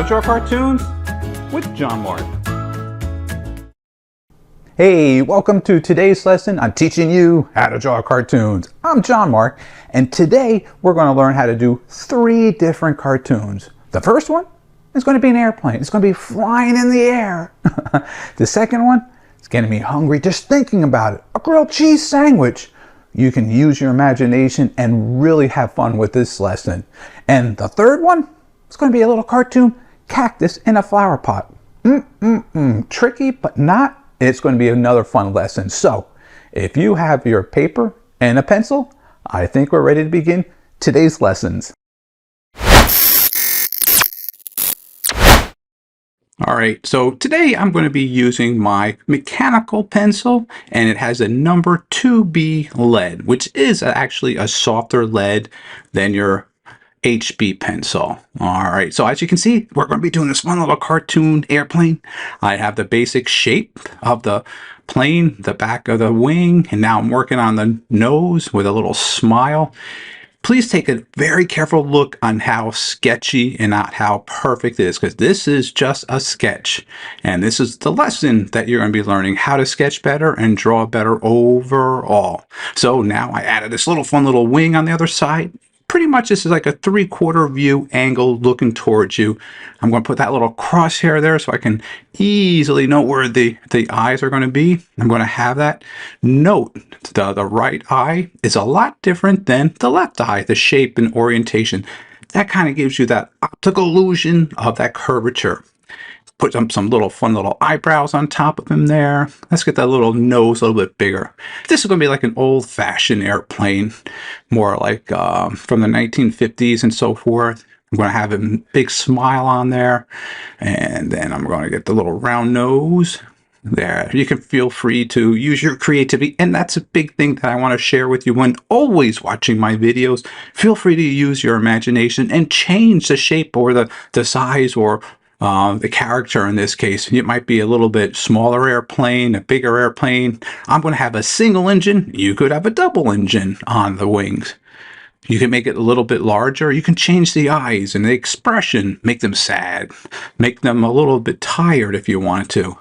Draw Cartoons with John-Marc. Hey, welcome to today's lesson on teaching you how to draw cartoons. I'm John-Marc, and today we're going to learn how to do 3 different cartoons. The first one is going to be an airplane. It's going to be flying in the air. The second one is getting me hungry just thinking about it. A grilled cheese sandwich. You can use your imagination and really have fun with this lesson. And the third one is going to be a little cartoon cactus in a flower pot. Tricky, but not. It's going to be another fun lesson. So, if you have your paper and a pencil, I think we're ready to begin today's lessons. Alright, so today I'm going to be using my mechanical pencil, and it has a number 2B lead, which is actually a softer lead than your HB pencil. Alright, so as you can see, we're going to be doing this fun little cartoon airplane. I have the basic shape of the plane, the back of the wing, and now I'm working on the nose with a little smile. Please take a very careful look on how sketchy and not how perfect it is, because this is just a sketch. And this is the lesson that you're going to be learning how to sketch better and draw better overall. So now I added this little fun little wing on the other side. Pretty much this is like a 3/4 view angle looking towards you. I'm going to put that little crosshair there so I can easily know where the eyes are going to be. I'm going to have that. Note the right eye is a lot different than the left eye, the shape and orientation. That kind of gives you that optical illusion of that curvature. Put some little fun little eyebrows on top of him there. Let's get that little nose a little bit bigger. This is going to be like an old-fashioned airplane, more like from the 1950s and so forth. I'm going to have a big smile on there, and then I'm going to get the little round nose there. You can feel free to use your creativity, and that's a big thing that I want to share with you when always watching my videos. Feel free to use your imagination and change the shape or the size or the character in this case. It might be a little bit smaller airplane, a bigger airplane. I'm going to have a single engine. You could have a double engine on the wings. You can make it a little bit larger. You can change the eyes and the expression, make them sad, make them a little bit tired if you want to.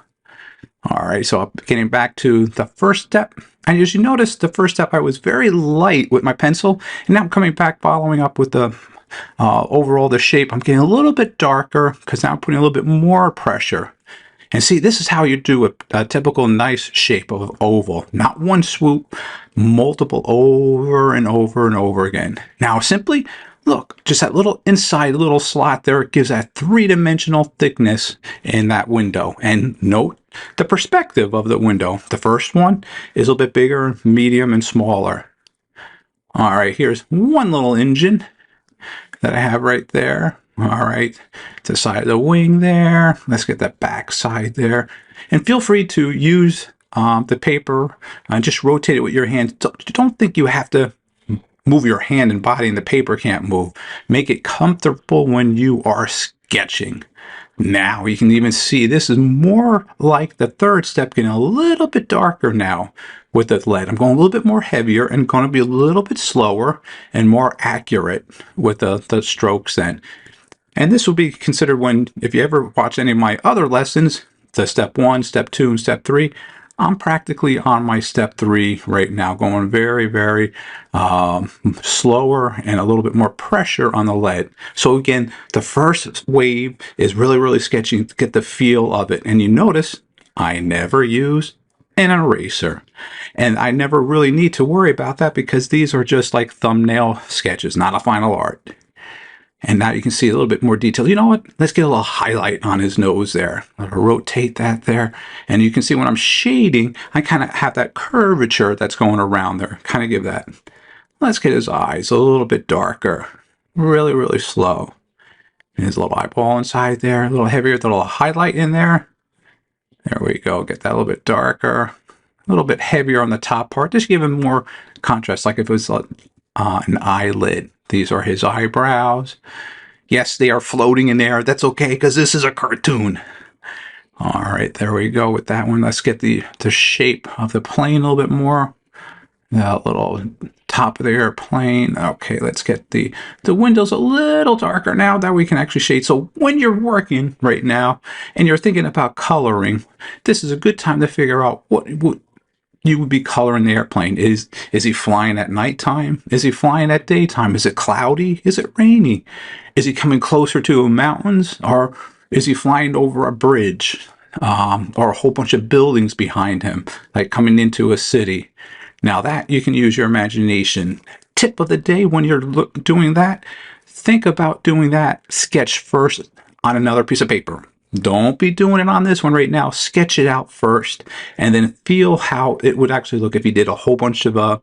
All right, so getting back to the first step. And as you notice, the first step I was very light with my pencil, and now I'm coming back following up with the overall the shape. I'm getting a little bit darker because now I'm putting a little bit more pressure. And see, this is how you do a typical nice shape of oval. Not one swoop, multiple over and over and over again. Now simply look, just that little inside little slot there, it gives that 3-dimensional thickness in that window. And note the perspective of the window. The first one is a little bit bigger, medium, and smaller. All right, here's one little engine that I have right there. All right, to the side of the wing there. Let's get the back side there. And feel free to use the paper and just rotate it with your hand. Don't think you have to move your hand and body and the paper can't move. Make it comfortable when you are sketching. Now you can even see this is more like the third step, getting a little bit darker now with the lead. I'm going a little bit more heavier and going to be a little bit slower and more accurate with the strokes then. And this will be considered when, if you ever watch any of my other lessons, the step 1, step 2, and step 3, I'm practically on my step 3 right now, going very, very slower and a little bit more pressure on the lead. So again, the first wave is really, really sketchy to get the feel of it. And you notice I never use an eraser. And I never really need to worry about that because these are just like thumbnail sketches, not a final art. And now you can see a little bit more detail. You know what? Let's get a little highlight on his nose there. I'll rotate that there. And you can see when I'm shading, I kind of have that curvature that's going around there. Kind of give that. Let's get his eyes a little bit darker. Really, really slow. And his little eyeball inside there. A little heavier, a little highlight in there. There we go. Get that a little bit darker. A little bit heavier on the top part. Just give him more contrast, like if it was an eyelid. These are his eyebrows. Yes, they are floating in there. That's okay, because this is a cartoon. All right, there we go with that one. Let's get the shape of the plane a little bit more. That little top of the airplane. Okay, let's get the windows a little darker now that we can actually shade. So when you're working right now and you're thinking about coloring, this is a good time to figure out what you would be coloring the airplane. Is he flying at nighttime? Is he flying at daytime? Is it cloudy? Is it rainy? Is he coming closer to mountains, or is he flying over a bridge, or a whole bunch of buildings behind him, like coming into a city? Now that you can use your imagination. Tip of the day when you're doing that, think about doing that sketch first on another piece of paper. Don't be doing it on this one right now. Sketch it out first and then feel how it would actually look if you did a whole bunch of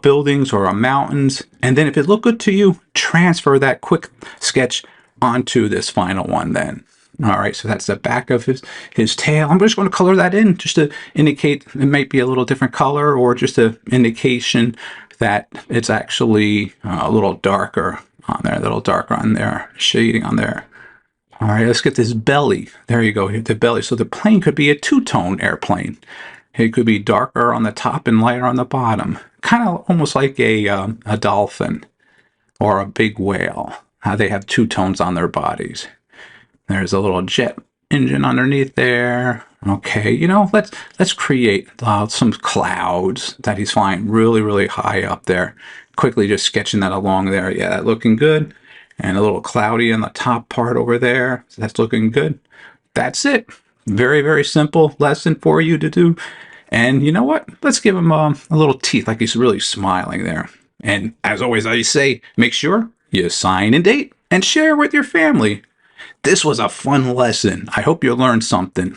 buildings or mountains. And then if it looked good to you, transfer that quick sketch onto this final one then. All right, so that's the back of his tail. I'm just going to color that in just to indicate it might be a little different color, or just an indication that it's actually a little darker on there, shading on there. All right, let's get this belly. There you go, the belly. So the plane could be a two-tone airplane. It could be darker on the top and lighter on the bottom. Kind of almost like a dolphin or a big whale. How they have two tones on their bodies. There's a little jet engine underneath there. Okay, you know, let's create some clouds that he's flying really, really high up there. Quickly just sketching that along there. Yeah, that looking good. And a little cloudy on the top part over there. So that's looking good. That's it. Very, very simple lesson for you to do. And you know what? Let's give him a little teeth, like he's really smiling there. And as always, I say, make sure you sign and date and share with your family. This was a fun lesson. I hope you learned something.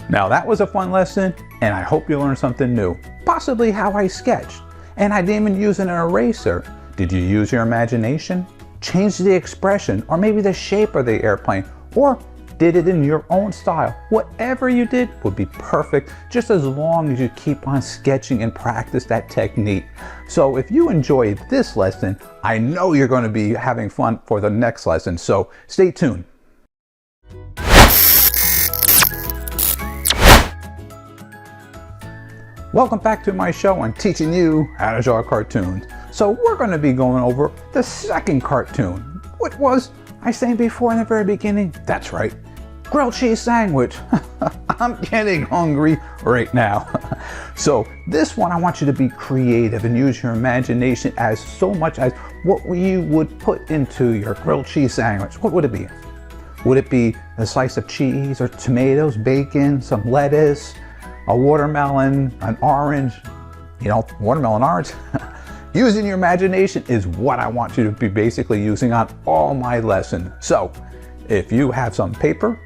Now that was a fun lesson, and I hope you learned something new. Possibly how I sketched. And I didn't even use an eraser. Did you use your imagination? Change the expression, or maybe the shape of the airplane, or did it in your own style. Whatever you did would be perfect, just as long as you keep on sketching and practice that technique. So if you enjoyed this lesson, I know you're going to be having fun for the next lesson, so stay tuned. Welcome back to my show on teaching you how to draw cartoons. So we're going to be going over the second cartoon. What was I saying before in the very beginning? That's right, grilled cheese sandwich. I'm getting hungry right now. So this one, I want you to be creative and use your imagination as so much as what you would put into your grilled cheese sandwich. What would it be? Would it be a slice of cheese or tomatoes, bacon, some lettuce, a watermelon, an orange, watermelon orange? Using your imagination is what I want you to be basically using on all my lessons. So if you have some paper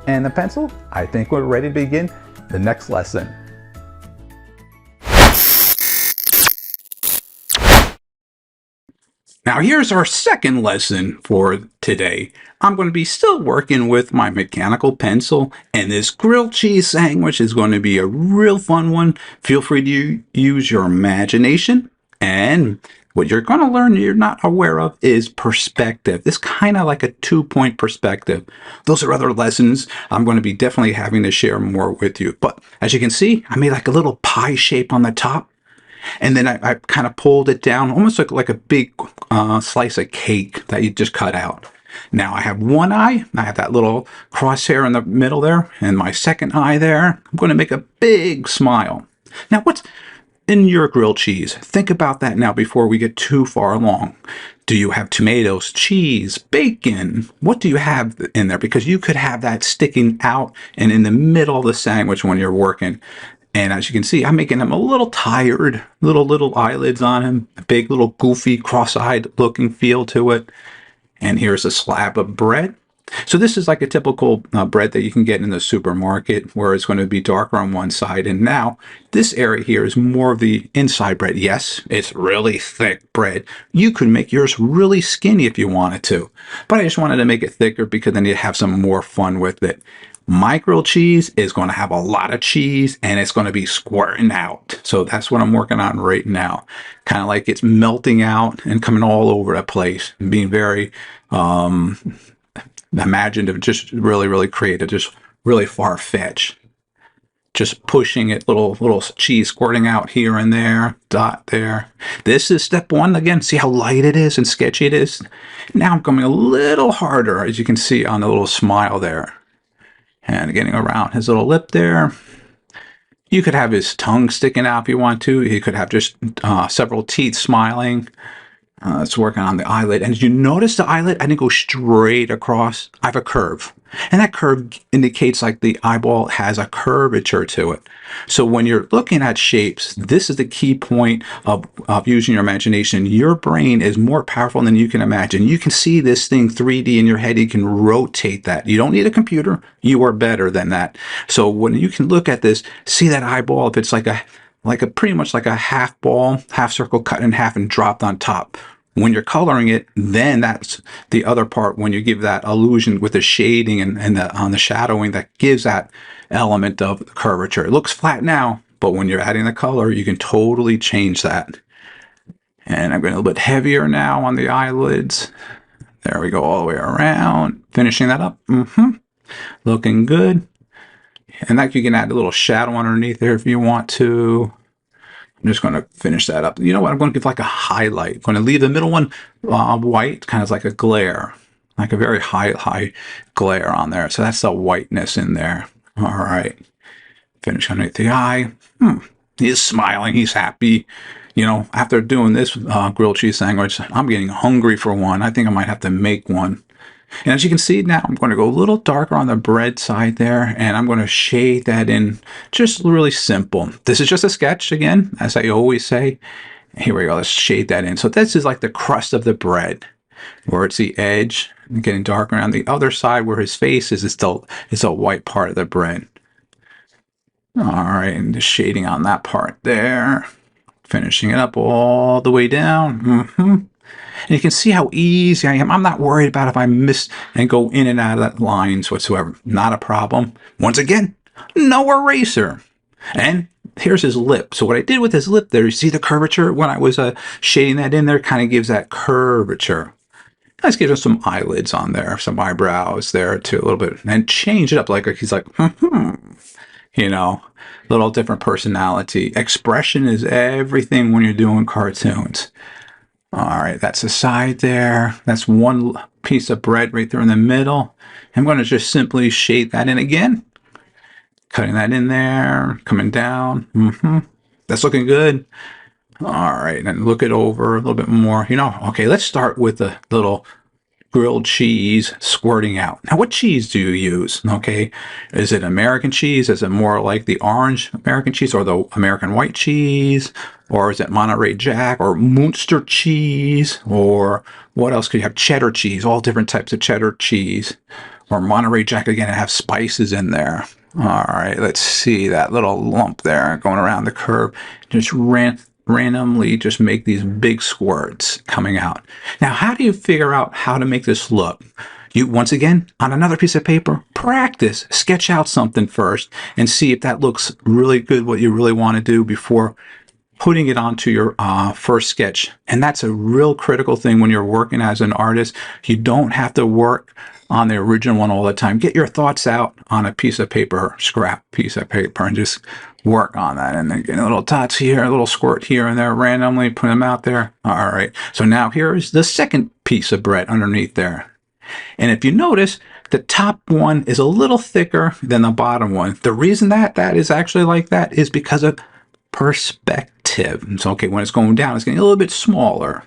and a pencil, I think we're ready to begin the next lesson. Now here's our second lesson for today. I'm going to be still working with my mechanical pencil, and this grilled cheese sandwich is going to be a real fun one. Feel free to use your imagination, and what you're going to learn you're not aware of is perspective. It's kind of like a 2-point perspective. Those are other lessons I'm going to be definitely having to share more with you. But as you can see, I made like a little pie shape on the top. And then I kind of pulled it down, almost like a big slice of cake that you just cut out. Now I have one eye. I have that little crosshair in the middle there, and my second eye there. I'm going to make a big smile. Now what's in your grilled cheese? Think about that now before we get too far along. Do you have tomatoes, cheese, bacon? What do you have in there? Because you could have that sticking out and in the middle of the sandwich when you're working. And as you can see, I'm making him a little tired, little eyelids on him, a big little goofy cross-eyed looking feel to it. And here's a slab of bread. So this is like a typical bread that you can get in the supermarket, where it's going to be darker on one side. And now this area here is more of the inside bread. Yes, it's really thick bread. You could make yours really skinny if you wanted to, but I just wanted to make it thicker because then you have some more fun with it. My grilled cheese is going to have a lot of cheese, and it's going to be squirting out. So that's what I'm working on right now. Kind of like it's melting out and coming all over the place and being very imaginative, just really creative, just really far-fetched. Just pushing it, little cheese squirting out here and there, dot there. This is step one. Again, see how light it is and sketchy it is? Now I'm coming a little harder, as you can see on the little smile there. And getting around his little lip there. You could have his tongue sticking out if you want to. He could have just several teeth smiling. It's working on the eyelid. And did you notice the eyelid? I didn't go straight across. I have a curve. And that curve indicates like the eyeball has a curvature to it. So when you're looking at shapes, this is the key point of using your imagination. Your brain is more powerful than you can imagine. You can see this thing 3D in your head. You can rotate that. You don't need a computer. You are better than that. So when you can look at this, see that eyeball, if it's like a pretty much like a half ball, half circle cut in half and dropped on top. When you're coloring it, then that's the other part when you give that illusion with the shading and on the shadowing that gives that element of curvature. It looks flat now, but when you're adding the color, you can totally change that. And I'm going a little bit heavier now on the eyelids. There we go, all the way around. Finishing that up. Looking good. And that you can add a little shadow underneath there if you want to. I'm just going to finish that up. You know what? I'm going to give like a highlight. I'm going to leave the middle one white, kind of like a glare, like a very high glare on there. So that's the whiteness in there. All right. Finish underneath the eye. He's smiling. He's happy. You know, after doing this grilled cheese sandwich, I'm getting hungry for one. I think I might have to make one. And as you can see now, I'm going to go a little darker on the bread side there, and I'm going to shade that in just really simple. This is just a sketch again, as I always say. Here we go, let's shade that in. So this is like the crust of the bread, where it's the edge, and getting darker on the other side where his face is still a white part of the bread. All right, and just shading on that part there. Finishing it up all the way down. And you can see how easy I am. I'm not worried about if I miss and go in and out of that lines whatsoever. Not a problem. Once again, no eraser. And here's his lip. So what I did with his lip there, you see the curvature when I was shading that in there, kind of gives that curvature. Let's give him some eyelids on there, some eyebrows there too, a little bit, and change it up like he's like, you know, little different personality. Expression is everything when you're doing cartoons. All right, that's the side there. That's one piece of bread right there in the middle. I'm going to just simply shade that in again. Cutting that in there, coming down. That's looking good. All right, and look it over a little bit more. You know, okay, let's start with the little grilled cheese squirting out. Now, what cheese do you use? Okay, is it American cheese? Is it more like the orange American cheese or the American white cheese? Or is it Monterey Jack or Munster cheese? Or what else could you have? Cheddar cheese, all different types of cheddar cheese. Or Monterey Jack, again, it have spices in there. All right, let's see that little lump there going around the curve. Just randomly just make these big squirts coming out. Now, how do you figure out how to make this look? You, once again, on another piece of paper, practice. Sketch out something first and see if that looks really good, what you really want to do before putting it onto your first sketch. And that's a real critical thing when you're working as an artist. You don't have to work on the original one all the time. Get your thoughts out on a piece of paper, scrap piece of paper, and just work on that. And then get little dots here, a little squirt here and there randomly, put them out there. All right. So now here is the second piece of bread underneath there. And if you notice, the top one is a little thicker than the bottom one. The reason that is actually like that is because of perspective. It's okay, when it's going down, it's getting a little bit smaller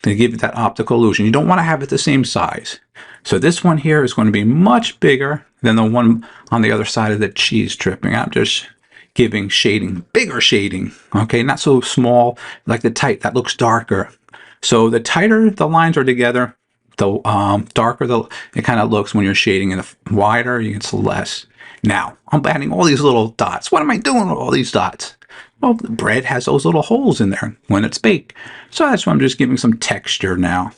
to give it that optical illusion. You don't want to have it the same size. So this one here is going to be much bigger than the one on the other side of the cheese dripping. I'm just giving shading, bigger shading, okay, not so small like the tight, that looks darker. So the tighter the lines are together, the darker it kind of looks when you're shading, and the wider it's less. Now, I'm adding all these little dots. What am I doing with all these dots? Well, the bread has those little holes in there when it's baked. So that's why I'm just giving some texture now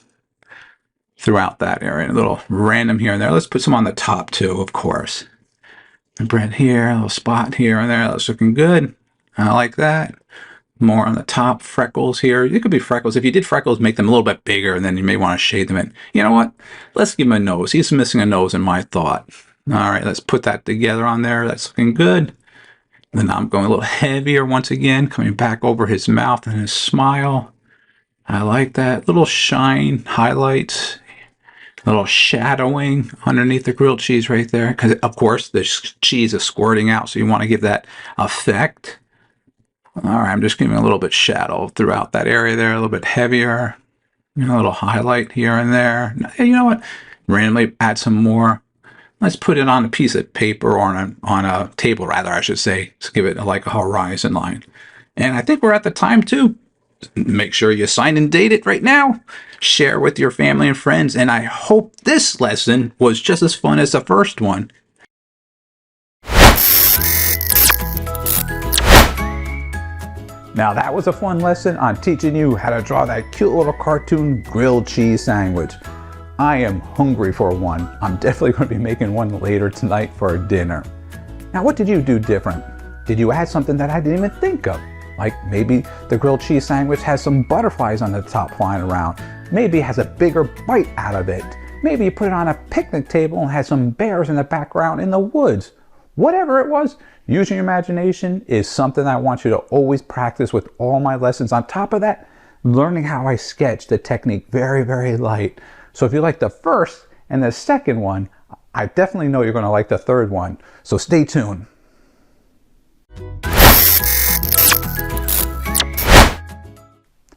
throughout that area. A little random here and there. Let's put some on the top too, of course. The bread here, a little spot here and there. That's looking good. I like that. More on the top, freckles here. It could be freckles. If you did freckles, make them a little bit bigger, and then you may want to shade them in. You know what? Let's give him a nose. He's missing a nose in my thought. All right, let's put that together on there. That's looking good. Then I'm going a little heavier once again, coming back over his mouth and his smile. I like that. Little shine, highlights, little shadowing underneath the grilled cheese right there. Because, of course, the cheese is squirting out, so you want to give that effect. All right, I'm just giving a little bit shadow throughout that area there, a little bit heavier. A little highlight here and there. You know what? Randomly add some more. Let's put it on a piece of paper or on a table, rather, I should say. Let's give it like a horizon line. And I think we're at the time, too. Make sure you sign and date it right now. Share with your family and friends. And I hope this lesson was just as fun as the first one. Now that was a fun lesson on teaching you how to draw that cute little cartoon grilled cheese sandwich. I am hungry for one. I'm definitely going to be making one later tonight for dinner. Now what did you do different? Did you add something that I didn't even think of? Like maybe the grilled cheese sandwich has some butterflies on the top flying around. Maybe it has a bigger bite out of it. Maybe you put it on a picnic table and had some bears in the background in the woods. Whatever it was, using your imagination is something I want you to always practice with all my lessons. On top of that, learning how I sketch the technique very, very light. So if you like the first and the second one, I definitely know you're going to like the third one. So stay tuned.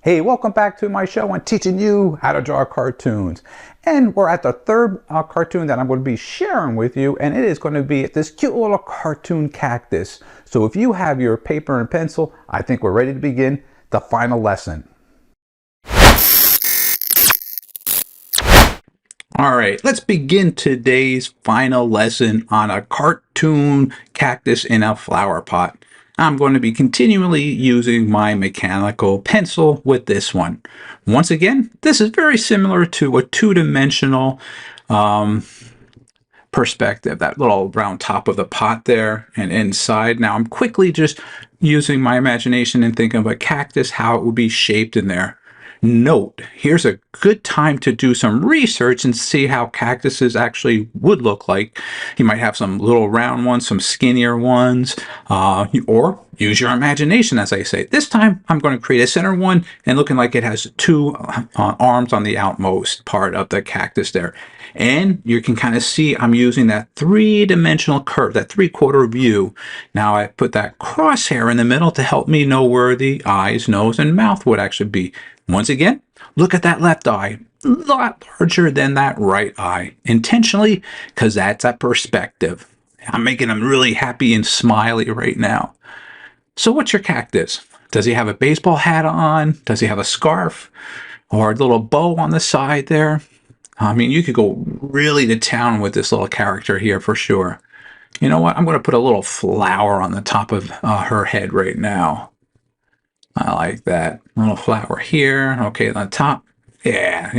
Hey, welcome back to my show on teaching you how to draw cartoons. And we're at the third cartoon that I'm going to be sharing with you, and it is going to be this cute little cartoon cactus. So if you have your paper and pencil, I think we're ready to begin the final lesson. All right, let's begin today's final lesson on a cartoon cactus in a flower pot. I'm going to be continually using my mechanical pencil with this one. Once again, this is very similar to a two-dimensional perspective, that little round top of the pot there and inside. Now I'm quickly just using my imagination and thinking of a cactus, how it would be shaped in there. Note, here's a good time to do some research and see how cactuses actually would look like. You might have some little round ones, some skinnier ones, or use your imagination, as I say. This time, I'm going to create a center one and looking like it has two arms on the outmost part of the cactus there. And you can kind of see I'm using that three-dimensional curve, that three-quarter view. Now I put that crosshair in the middle to help me know where the eyes, nose, and mouth would actually be. Once again, look at that left eye, a lot larger than that right eye, intentionally, because that's a perspective. I'm making him really happy and smiley right now. So what's your cactus? Does he have a baseball hat on? Does he have a scarf? Or a little bow on the side there? I mean, you could go really to town with this little character here for sure. You know what? I'm going to put a little flower on the top of her head right now. I like that. A little flower here. Okay, on the top. Yeah,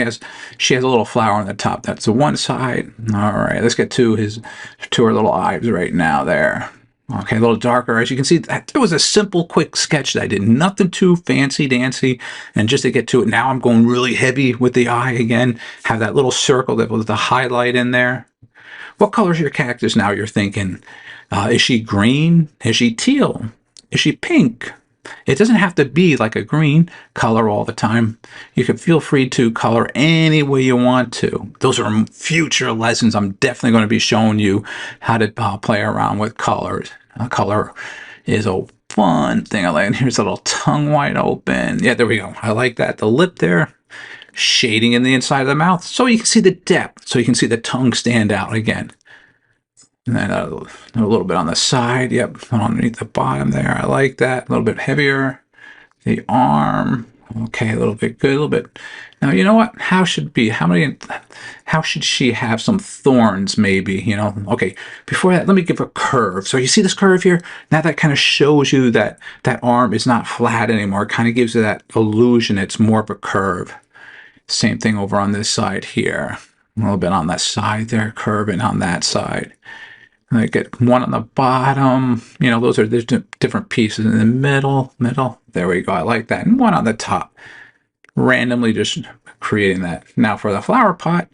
she has a little flower on the top. That's the one side. All right, let's get to her little eyes right now there. Okay, a little darker. As you can see, that was a simple, quick sketch that I did. Nothing too fancy-dancy. And just to get to it, now I'm going really heavy with the eye again. Have that little circle that was the highlight in there. What color is your cactus now, you're thinking? Is she green? Is she teal? Is she pink? It doesn't have to be like a green color all the time. You can feel free to color any way you want to. Those are future lessons. I'm definitely going to be showing you how to play around with colors. Color is a fun thing. I like. Here's a little tongue wide open. Yeah, there we go. I like that. The lip there, shading in the inside of the mouth, so you can see the depth. So you can see the tongue stand out again. And then a little bit on the side. Yep, underneath the bottom there. I like that. A little bit heavier. The arm. Okay, a little bit good. A little bit. Now, you know what? How should she have some thorns maybe, you know? Okay, before that, let me give a curve. So you see this curve here? Now that kind of shows you that that arm is not flat anymore. It kind of gives you that illusion it's more of a curve. Same thing over on this side here. A little bit on that side there, curving on that side. I get one on the bottom. You know, those are the different pieces in the middle. There we go. I like that. And one on the top. Randomly just creating that. Now for the flower pot,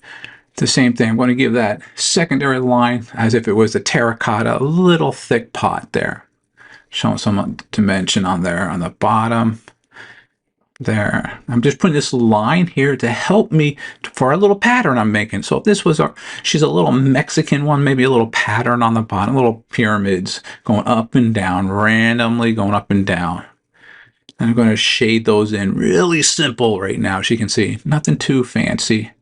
the same thing. I'm going to give that secondary line as if it was a terracotta, little thick pot there. Showing some dimension on there on the bottom. There. I'm just putting this line here to help me for a little pattern I'm making. So if this was she's a little Mexican one, maybe a little pattern on the bottom, little pyramids going up and down, randomly going up and down. And I'm going to shade those in really simple right now, as you can see. Nothing too fancy.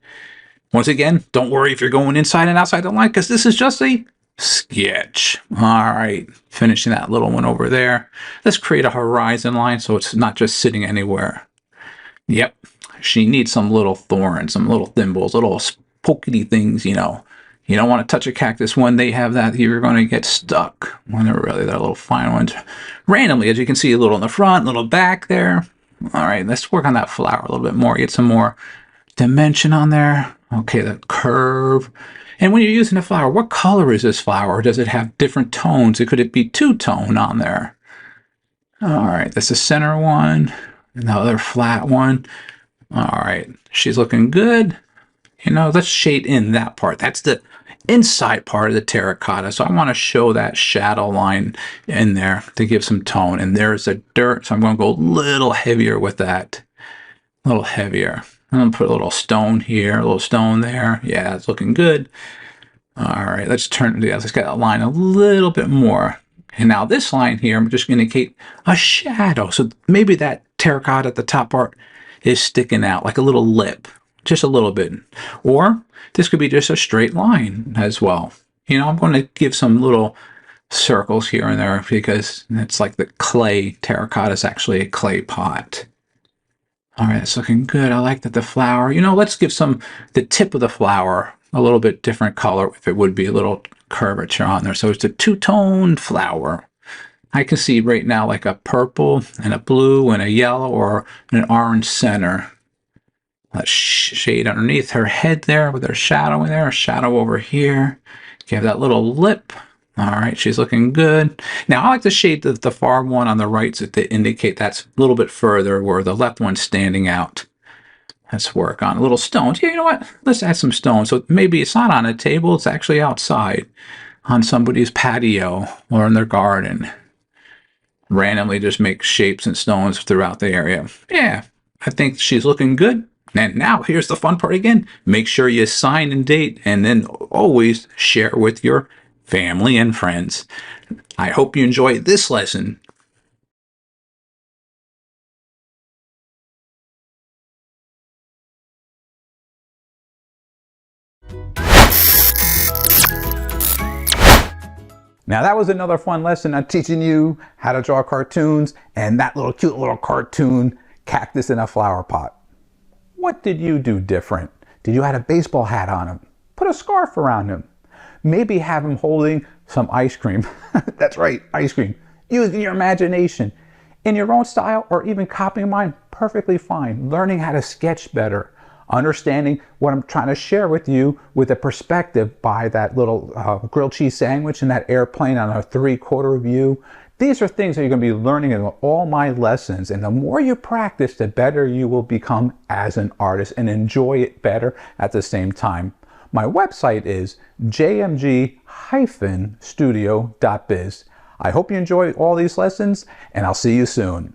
Once again, don't worry if you're going inside and outside the line, because this is just a sketch. All right, finishing that little one over there. Let's create a horizon line so it's not just sitting anywhere. Yep, she needs some little thorns, some little thimbles, little pokey things, you know. You don't want to touch a cactus when they have that. You're going to get stuck when they're little fine ones. Randomly, as you can see, a little in the front, a little back there. All right, let's work on that flower a little bit more. Get some more dimension on there. Okay, the curve. And when you're using a flower, what color is this flower? Does it have different tones? Could it be two-tone on there? All right, that's the center one. And the other flat one. All right, she's looking good. You know, let's shade in that part. That's the inside part of the terracotta. So I want to show that shadow line in there to give some tone. And there's the dirt. So I'm going to go a little heavier with that. A little heavier. I'm going to put a little stone here, a little stone there. Yeah, it's looking good. All right, let's get that line a little bit more. And now this line here, I'm just going to indicate a shadow. So maybe that terracotta at the top part is sticking out like a little lip. Just a little bit. Or this could be just a straight line as well. You know, I'm going to give some little circles here and there because it's like the clay. Terracotta is actually a clay pot. All right, it's looking good. I like that the flower, you know, let's give the tip of the flower a little bit different color if it would be a little curvature on there. So it's a two-tone flower. I can see right now like a purple and a blue and a yellow or an orange center. Let's shade underneath her head there with her shadow in there, a shadow over here. Give that little lip. All right, she's looking good. Now I like to shade the far one on the right to indicate that's a little bit further where the left one's standing out. Let's work on little stones. Yeah, you know what? Let's add some stones. So maybe it's not on a table, it's actually outside on somebody's patio or in their garden. Randomly just make shapes and stones throughout the area. Yeah, I think she's looking good. And now here's the fun part again. Make sure you sign and date and then always share with your family and friends. I hope you enjoy this lesson. Now that was another fun lesson on teaching you how to draw cartoons and that little cute little cartoon cactus in a flower pot. What did you do different? Did you add a baseball hat on him? Put a scarf around him? Maybe have him holding some ice cream. That's right, ice cream. Using your imagination in your own style or even copying mine, perfectly fine. Learning how to sketch better. Understanding what I'm trying to share with you with a perspective by that little grilled cheese sandwich and that airplane on a 3/4 view. These are things that you're going to be learning in all my lessons. And the more you practice, the better you will become as an artist and enjoy it better at the same time. My website is jmg-studio.biz. I hope you enjoy all these lessons, and I'll see you soon.